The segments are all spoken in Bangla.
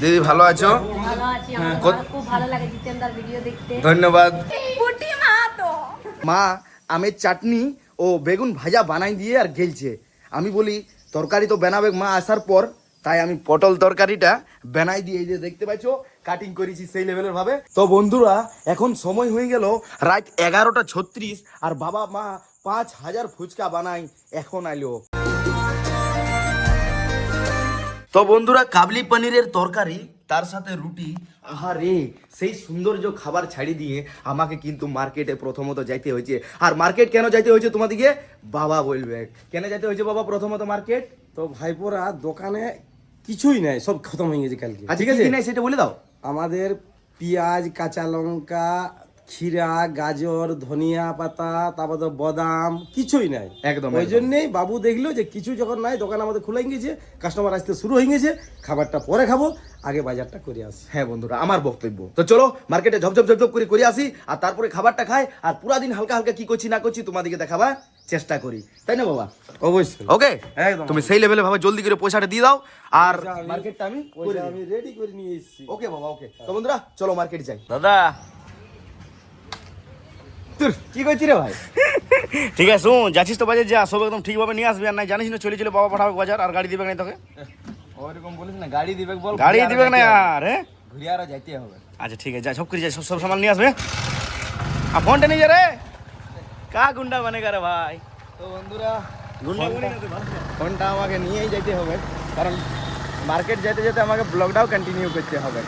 দিদি ভালো আছো? ভালো আছি, আমার খুব ভালো লাগে জিতেন্দার ভিডিও দেখতে। ধন্যবাদ। পুটি মা তো মা আমের চাটনি ও বেগুন ভাজা বানাই দিয়ে আর গেলছে। আমি বলি তরকারি তো বানাবে মা আসার পর, তাই আমি পটল তরকারিটা বানাই দিয়ে, এই যে দেখতে পাচ্ছো কাটিং করেছি সেই লেভেলের ভাবে। তো বন্ধুরা এখন সময় হয়ে গেল রাত 11:36 আর বাবা মা 5,000 ফুচকা বানাই এখন আইলো। তো বন্ধুরা কাবলি পনিরের তরকারি তার সাথে রুটি, আহারে সেই সৌন্দর্য খাবার ছাড়ি দিয়ে আমাকে কিন্তু মার্কেটে প্রথমত যাইতে হয়েছে। আর মার্কেট কেন যাইতে হয়েছে তোমাদিকে বাবা বলবে। কেন যাইতে হয়েছে বাবা প্রথমত মার্কেট? তো ভাইপোরা দোকানে কিছুই নাই, সব খতম হয়ে গেছে কালকে। আচ্ছা ঠিক আছে, নাই সেটা বলে দাও। আমাদের পেঁয়াজ, কাঁচা লঙ্কা, ক্ষীরা, গাজর, ধনিয়া পাতা, তারপর তো বাদাম কিছুই নাই একদম, ওই জন্যই বাবু দেখলো যে কিছু যখন নাই, দোকান আমাদের খুলে গেছে, কাস্টমার আসতে শুরু হয়ে গেছে, খাবারটা পরে খাবো, আগে বাজারটা করে আসি। হ্যাঁ বন্ধুরা আমার বক্তব্য তো, চলো মার্কেটে ঝপঝপ ঝপঝপ করে আসি আর তারপরে খাবারটা খাই আর পুরা দিন হালকা হালকা কি করছি না করছি তোমাদেরকে দেখাবার চেষ্টা করি, তাই না বাবা? অবশ্যই ওকে, একদম। তুমি সেই লেভেলে ভাবে জলদি করে পয়সাটা দিয়ে দাও আর মার্কেটটা আমি ওইটা আমি রেডি করে নিয়ে এসেছি। ওকে বাবা ওকে। তো বন্ধুরা চলো মার্কেট যাই। দাদা তোর কি করছি রে ভাই? ঠিক আছে, শুন যাচ্ছিস তো বাজার যা, সব একদম ঠিকভাবে নিয়ে আসবি। আর নাই জানিস না চলে চলে বাবা পাঠাবে বাজার, আর গাড়ি দিবে না তোকে। ওইরকম বলিস না, গাড়ি দিবে বল, গাড়ি দিবে না আর হ্যাঁ। ঘুরে আরো যাইতে হবে। আচ্ছা ঠিক আছে, যা সব করে যা, সব সব সামান নিয়ে আসবে। আর ফোনটা নিয়ে যা রে, কা গুন্ডা বানেগা রে ভাই। তো বন্ধুরা গুন্ডা বনি না তুই, ভালো করে। ফোনটা আমাকে নিয়েই যেতে হবে, কারণ মার্কেট যেতে যেতে আমাকে ব্লগটাও কন্টিনিউ করতে হবে।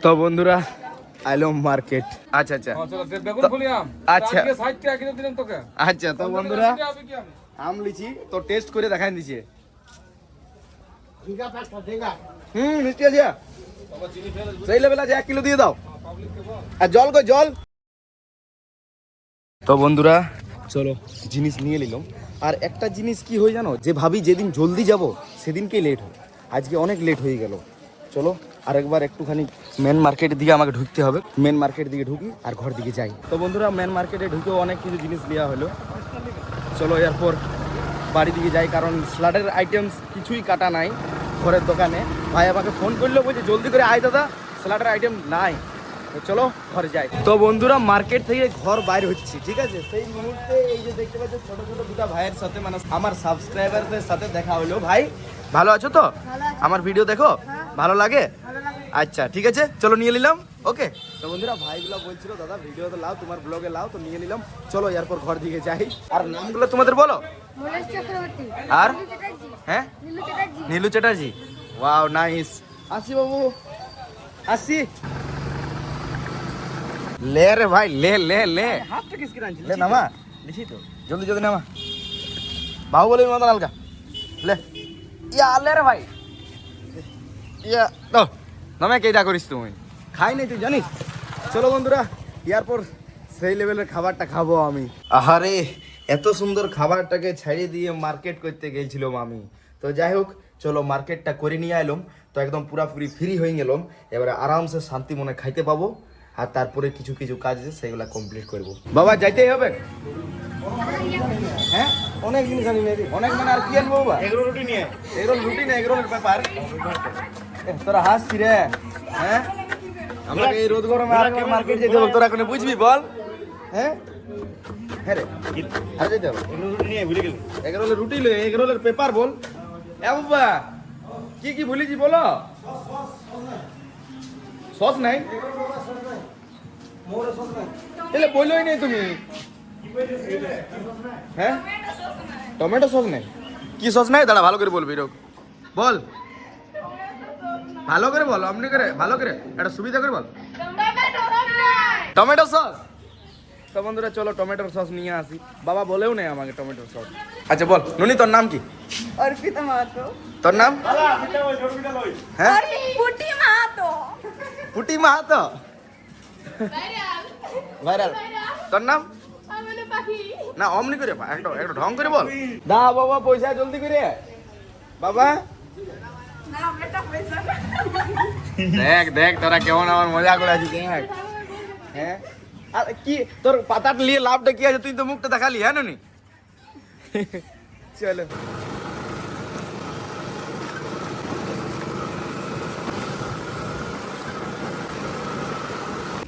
তো বন্ধুরা আইলো মার্কেট। আচ্ছা আচ্ছা আচ্ছা আচ্ছা। তো বন্ধুরা আম লিচি তো টেস্ট করে দেখাই দিছে। মিষ্টি আছে সেই লেভেল আছে, 1 কিলো দিয়ে দাও। আর জল কই জল? তো বন্ধুরা চলো জিনিস নিয়ে নিলাম। আর একটা জিনিস কি হয় জানো, যে ভাবি যেদিন জলদি যাব সেদিনকেই লেট হয়। আজকে অনেক লেট হয়ে গেল। চলো আরেকবার একটুখানি মেন মার্কেটের দিকে আমাকে ঢুকতে হবে। মেন মার্কেটের দিকে ঢুকি আর ঘর দিকে যাই। তো বন্ধুরা মেন মার্কেটে ঢুকেও অনেক কিছু জিনিস নেওয়া হলো। চলো এরপর বাড়ি দিকে যাই, কারণ স্যালাডের আইটেমস কিছুই কাটা নাই ঘরের দোকানে। ভাই আমাকে ফোন করলো, বলছে জলদি করে আয় দাদা, স্যালাডের আইটেম নাই। তো চলো ঘরে যাই। তো বন্ধুরা মার্কেট থেকে ঘর বাইর হচ্ছি, ঠিক আছে। সেই মুহূর্তে এই যে দেখতে পাচ্ছ ছোট ছোট দুটা ভাইয়ের সাথে, মানে আমার সাবস্ক্রাইবারদের সাথে দেখা হলো। ভাই ভালো আছো তো? আমার ভিডিও দেখো, ভালো লাগে? আচ্ছা ঠিক আছে, চলো নিয়ে নিলাম। ওকে। তো বন্ধুরা ভাইগুলো বলছিল দাদা ভিডিও তো লাও, তোমার ব্লগে লাও, তো নিয়ে নিলাম। চলো এরপর ঘর দিকে যাই। আর নামগুলো তোমাদের বলো। আর হ্যাঁ নীলু চ্যাটার্জি। Wow nice. আসি বাবু আসি। লে রে ভাই লে লে লে হাতটা কিসকে টানছিস? লে নামা, লিখি তো। জলদি জলদি নামা। বাবু বলে মতন হালকা লে। ইয়া লে রে ভাই ইয়া। তো নামে কেইটা করিস তুমি? খাই নাই তুই জানিস। চলো বন্ধুরা এরপর সেই লেভেলের খাবারটা খাবো আমি। আহারে এত সুন্দর খাবারটাকে ছাড়িয়ে দিয়ে মার্কেট করতে গেছিলাম আমি। তো যাই হোক চলো মার্কেটটা করে নিয়ে এলাম। তো একদম পুরাপুরি ফ্রি হয়ে গেলাম। এবারে আরামসে শান্তি মনে খাইতে পাবো। আর তারপরে কিছু কিছু কাজ আছে সেগুলো কমপ্লিট করবো। বাবা যাইতেই হবে? হ্যাঁ অনেক জিনিস আনি নাই রে। অনেক মানে আর কি আনবো বাবা? এগুলো রুটি নিয়ে এগরোল রুটি না এগরোলের ব্যাপার। তোরা হাসছি রে, হ্যাঁ? আমাকে এই রোদ গরমে আর মার্কেট যেতে হবে, তোরা কোনো বুঝবি বল? হ্যাঁ হ্যাঁ রে আর যেতে হবে। এগুলো রুটি নিয়ে ভুলে গেলি। এগরোলের রুটি লে, এগরোলের পেপার বল। এ বাবা কি কি ভুলেছি বলো? সস নাই? এলে বললোই নেই তুমি। হ্যাঁ টমেটো সস নাই? কি সস নাই? দাঁড়া ভালো করে বলবি রোগ বল, ভালো করে বল, অমনি করে ভালো করে একটা সুবিধা করে বল। Tomato sauce. তো বন্ধুরা চলো টমেটোর সস নিয়ে আসি। বাবা বলেও নেই আমাকে টমেটোর সস। আচ্ছা বল নুনি তোর নাম কি? অর্পিতা মাহাতো। তোর নাম? হ্যাঁ পুটি মাহাতো। পুটি মাহাতো ভাইরাল। তোর নাম? না অমনি করে একটা একটা ঢং করে বল। দা বাবা পয়সা জলদি করে বাবা। দেখ দেখ তোরা কেমন আমার মজা করে আছিস দেখ। হ্যাঁ আর কি তোর পাতাটা নিয়ে লাভটা কি আছে, তুই তো মুখটা দেখালি হ্যাঁ নি চলো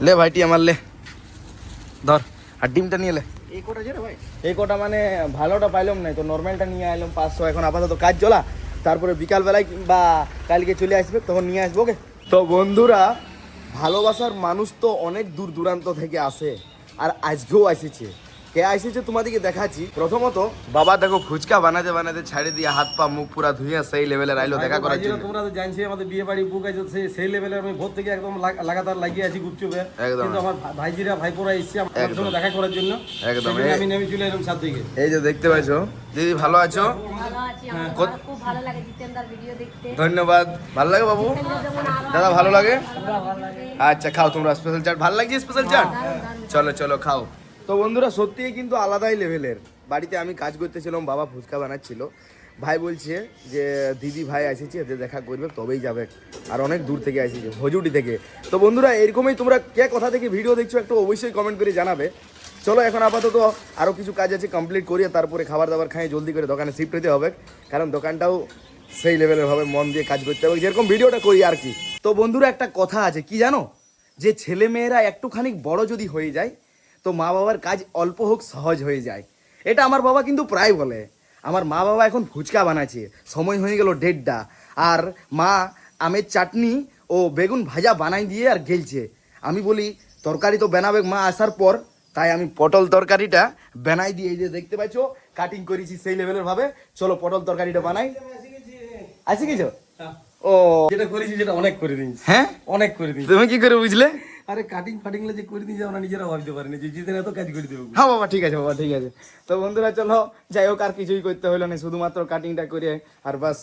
লে ভাইটি আমার লে ধর আর ডিমটা নিয়ে লে। এই কোটা যে রে ভাই, এই কটা মানে ভালোটা পাইলাম না তো নর্মালটা নিয়ে আইলাম 500। এখন আপাতত কাজ চলা, তারপরে বিকালবেলায় কিংবা কালকে চলে আসবে তখন নিয়ে আসবো। ওকে তো বন্ধুরা, ভালোবাসার মানুষ তো অনেক দূর দূরান্ত থেকে আসে, আর আজকেও এসেছে। কে এসেছে তোমাদেরকে দেখাচ্ছি। প্রথমত বাবা দেখো ফুচকা বানাতে বানাতে ছাড়ে দিয়ে হাত পা মুখ পুরা ধুইয়া সেই লেভেলের আইলো দেখা করার জন্য। তোমরা তো জানছি আমাদের বিয়ে বাড়ি বুক আছে, সেই লেভেলে আমি ভোর থেকে একদম লাগাতার লাগিয়ে আছি গুপচুপে। একদম। কিন্তু আমার ভাইজিরা ভাইপোরা এসেছে আমার সঙ্গে দেখা করার জন্য। একদম। সেই জন্য আমি নেমে চলে এলাম সাত দিকে। এই যে দেখতে পাচ্ছ দিদি, ভালো আছো? ভালো আছি, আমার খুব ভালো লাগে জিতেন্দার ভিডিও দেখতে। ধন্যবাদ। ভালো লাগে বাবু? জিতেন্দ্র যেমন আরো দাদা ভালো লাগে? ভালো লাগে। আচ্ছা খাও তোমরা স্পেশাল চাট। ভালো লাগছে স্পেশাল চাট? চলো চলো খাও। তো বন্ধুরা সত্যিই কিন্তু আলাদাই লেভেলের। বাড়িতে আমি কাজ করতেছিলাম, বাবা ফুচকা বানাচ্ছিল, ভাই বলছে যে দিদি ভাই এসেছে, এতে দেখা করবে তবেই যাবে, আর অনেক দূর থেকে এসেছে হজুটি থেকে। তো বন্ধুরা এরকমই তোমরা কে কোথা থেকে ভিডিও দেখছো একটু অবশ্যই কমেন্ট করে জানাবে। চলো এখন আপাতত আরও কিছু কাজ আছে কমপ্লিট করিয়ে তারপরে খাবার দাবার খাই জলদি করে দোকানে শিফট হতে হবে, কারণ দোকানটাও সেই লেভেলের ভাবে মন দিয়ে কাজ করতে হবে যেরকম ভিডিওটা করি আর কি। তো বন্ধুরা একটা কথা আছে কি জানো, যে ছেলে মেয়েরা একটুখানি বড় যদি হয়ে যায় তো মা বাবার কাজ অল্প হোক সহজ হয়ে যায়। এটা আমার বাবা কিন্তু প্রায় বলে। আমার মা বাবা এখন ফুচকা বানাচ্ছে, সময় হয়ে গেল 1:30, আর মা আমের চাটনি ও বেগুন ভাজা বানাই দিয়ে আর গেলছে। আমি বলি তরকারি তো বানাবে মা আসার পর, তাই আমি পটল তরকারিটা বানাই দিয়ে, এই যে দেখতে পাচ্ছ কাটিং করেছি সেই লেভেলের ভাবে। চলো পটল তরকারিটা বানাই। আসি গেছো? ও যেটা করেছি যেটা অনেক করে দিয়েছি, হ্যাঁ অনেক করে দিয়েছি। তুমি কি করে বুঝলে? আরে কাটিং ফাটিং যে করে দিয়েছি আমরা নিজেরা ভাবতে পারিনি যে জিতেন এত কাজ করে দেবো। হ্যাঁ বাবা ঠিক আছে, বাবা ঠিক আছে। তো বন্ধুরা চলো যাই হোক, আর কিছুই করতে হলো না, শুধুমাত্র কাটিংটা করে আর বাস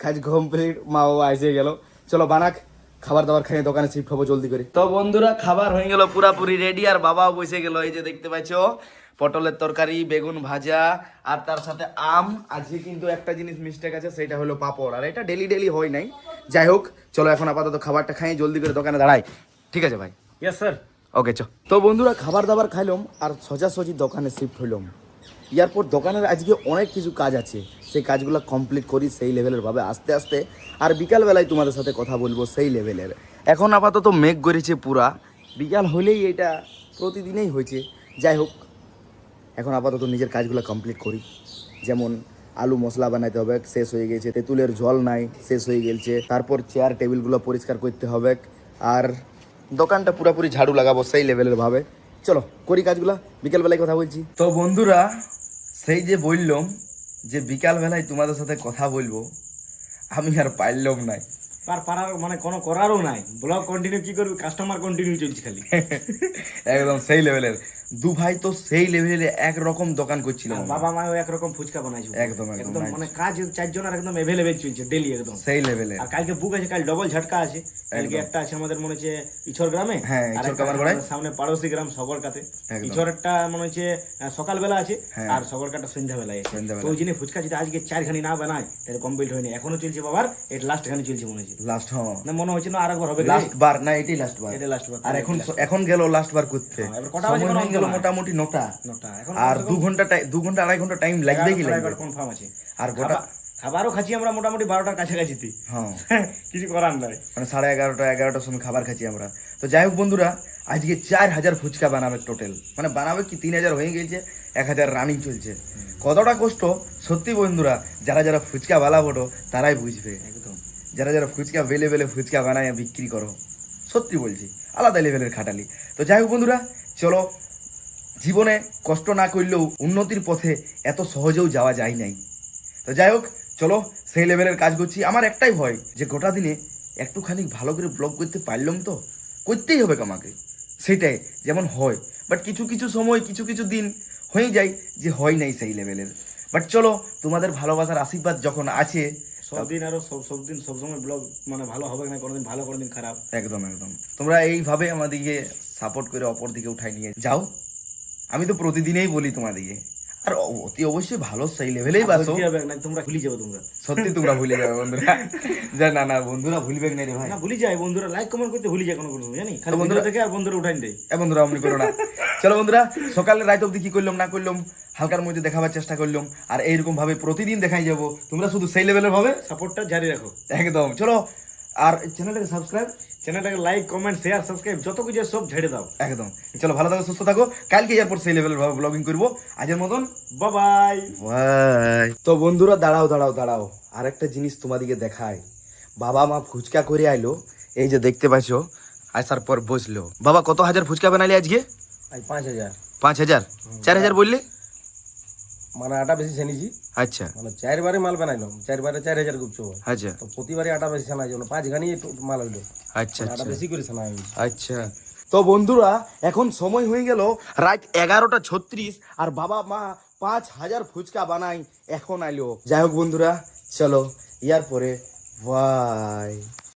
কাজ কমপ্লিট। মা বাবা এসে গেল, চলো বানাক খাবার দাবার খাইয়ে দোকানে শিফট হবো জলদি করে। তো বন্ধুরা খাবার হয়ে গেল পুরাপুরি রেডি, আর বাবাও বসে গেল। এই যে দেখতে পাচ্ছ পটলের তরকারি, বেগুন ভাজা, আর তার সাথে আম। আজকে কিন্তু একটা জিনিস মিস্টেক আছে, সেটা হলো পাপড়, আর এটা ডেলি ডেলি হয় নাই। যাই হোক চলো এখন আপাতত খাবারটা খাই জলদি করে দোকানে দাঁড়াই। ঠিক আছে ভাই? Yes sir. ওকে চো। তো বন্ধুরা খাবার দাবার খাইলাম আর সোজাসুজি দোকানে শিফট হইলাম। এরপর দোকানের আজকে অনেক কিছু কাজ আছে, সেই কাজগুলো কমপ্লিট করি সেই লেভেলের ভাবে আস্তে আস্তে, আর বিকালবেলায় তোমাদের সাথে কথা বলবো সেই লেভেলের। এখন আপাতত মেঘ করেছে পুরা, বিকাল হলেই এটা প্রতিদিনেই হয়েছে। যাই হোক এখন আপাতত নিজের কাজগুলো কমপ্লিট করি। যেমন আলু মশলা বানাইতে হবে, শেষ হয়ে গেছে। তেঁতুলের জল নাই, শেষ হয়ে গেছে। তারপর চেয়ার টেবিলগুলো পরিষ্কার করতে হবে, আর দোকানটা পুরোপুরি ঝাড়ু লাগাবো সেই লেভেলের ভাবে। চলো করি কাজগুলা, বিকেলবেলায় কথা বলছি। তো বন্ধুরা সেই যে বললাম যে বিকালবেলায় তোমাদের সাথে কথা বলবো, আমি আর পারলাম নাই। পারার মানে কোনো করারও নাই। ব্লগ কন্টিনিউ কি করবি, কাস্টমার কন্টিনিউ চলছে খালি। একদম সেই লেভেলের। দু ভাই তো সেই লেভেলে একরকম দোকান করছিল। আর বাবা মাও একরকম ফুচকা বানাইছো। একদম একদম একদম মানে কাজ চারজনের একদম এভেলেবেল চলছে ডেলি একদম সেই লেভেলে। আর কালকে বুক আছে, কাল ডবল ঝটকা আছে। কালকে একটা আছে আমাদের মনে হচ্ছে ইছর গ্রামে, হ্যাঁ, আর ইছর একটা কামারগড়ায়। সামনে পাড়োশি গ্রাম সগরকাতে। একদম। ইছরেরটা মনে হচ্ছে সকালবেলা আছে, হ্যাঁ। আর সগরকাটা সন্ধ্যাবেলায় আছে। সন্ধ্যাবেলা। তো ওই জন্য ফুচকা যদি আজকে 4 খানি না বানায় তাহলে কমপ্লিট হয়নি। এখনো চলছে বাবার, এটা লাস্ট খানি চলছে মনে হচ্ছে। লাস্ট হ্যাঁ না মনে হচ্ছে না আরেকবার হবে। লাস্ট বার না, এটাই লাস্ট বার। এটা লাস্ট বার। আর এখন গেল লাস্ট বার করতে। হ্যাঁ, এবার কটা বাজে সময় কোনো হয়ে গেল অন্ত নাই। মোটামুটি 9টা। এখন আর 2 ঘন্টা 2.5 ঘন্টা টাইম লাগবে কি লাগবে। কনফার্ম আছে। আর গোটা খাবারও খাচ্ছি আমরা মোটামুটি 12টার কাছাকাছি। হ্যাঁ কিছু করার নাই। মানে 11:30 সময় খাবার খাচ্ছি আমরা। তো যাই হোক বন্ধুরা আজকে 4000 ফুচকা বানাবে টোটাল, মানে বানাবে কি 3000 হয়ে গেছে, 1000 রানিং চলছে। কতটা কষ্ট সত্যি বন্ধুরা, যারা যারা ফুচকা বানাবো তারাই বুঝবে। একদম যারা যারা ফুচকা বেলে বেলে ফুচকা বানায় বিক্রি করো, সত্যি বলছি আলাদা লেভেলের খাটালি। তো যাই হোক বন্ধুরা চলো, জীবনে কষ্ট না করলেও উন্নতির পথে এত সহজেও যাওয়া যায় নাই। তো যাই হোক চলো সেই লেভেলের কাজ করছি। আমার একটাই ভয় যে গোটা দিনে একটুখানি ভালো করে ব্লগ করতে পারলাম তো, করতেই হবে আমাকে, সেটাই যেমন হয়। বাট কিছু কিছু সময় কিছু কিছু দিন হয়ে যায় যে হয় নাই সেই লেভেলের। বাট চলো তোমাদের ভালোবাসার আশীর্বাদ যখন আছে, সব দিন আরো সব দিন সবসময় ব্লগ মানে ভালো হবে না, কোনোদিন ভালো কোনোদিন খারাপ। একদম একদম তোমরা এইভাবে আমাদেরকে সাপোর্ট করে অপর দিকে উঠাই নিয়ে যাও। আমি তো প্রতিদিনেই বলি তোমাদেরকে, আর অতি অবশ্যই ভালো সেই লেভেলেই বাসো। কি হবে না, তোমরা ভুলে যাবে তোমরা। সত্যি তোমরা ভুলে যাবে বন্ধুরা। যা না না বন্ধুরা ভুলবে না রে ভাই। না ভুলে যায় বন্ধুরা, লাইক কমেন্ট করতে ভুলে যায় কোনো কোনো, জানি খালি বন্ধুরা- বন্ধুরা দেখে আর বন্ধুরা উঠাই দেয়। বন্ধুরা অমনি করো না। চলো বন্ধুরা, সকালে রাত অবধি কি করলাম না করলাম হালকার মধ্যে দেখাবার চেষ্টা করলাম, আর এইরকম ভাবে প্রতিদিন দেখাই যাবো। তোমরা শুধু সেই লেভেলের ভাবে সাপোর্টটা জারি রাখো একদম। চলো, আর চ্যানেলটাকে সাবস্ক্রাইব চ্যানেলটাকে লাইক কমেন্ট শেয়ার সাবস্ক্রাইব যত কিছু আছে সব ঝেড়ে দাও। একদম। চলো, ভালো থাকো, সুস্থ থাকো। কালকে এরপর সেই লেভেলের ভাবে ব্লগিং করবো। আজের মতন বাই বাই। বাই। তো বন্ধুরা দাঁড়াও দাঁড়াও দাঁড়াও, আর একটা জিনিস তোমাদিকে দেখায়। বাবা মা ফুচকা করে আইলো, এই যে দেখতে পাইছো, আসার পর বসলো। বাবা কত হাজার ফুচকা বানালি আজকে? আজ 5000, 5000, 4000 বললে? মানে আটা বেশি ছেনিছি, আচ্ছা মানে 4 বারে মাল বানাইলাম, 4 বারে 4000 গুপচো হয়, আচ্ছা তো প্রতিবারে আটা বেশি ছানা জন্য 5 গানি মাল হইলো, আচ্ছা আটা আচ্ছা বেশি করে ছানা হইলো। আচ্ছা। তো বন্ধুরা এখন সময় হয়ে গেল রাত 11:36, আর বাবা মা 5000 ফুচকা বানাই এখন আইলো। যাই হোক বন্ধুরা, চলো ইয়ার পরে বাই।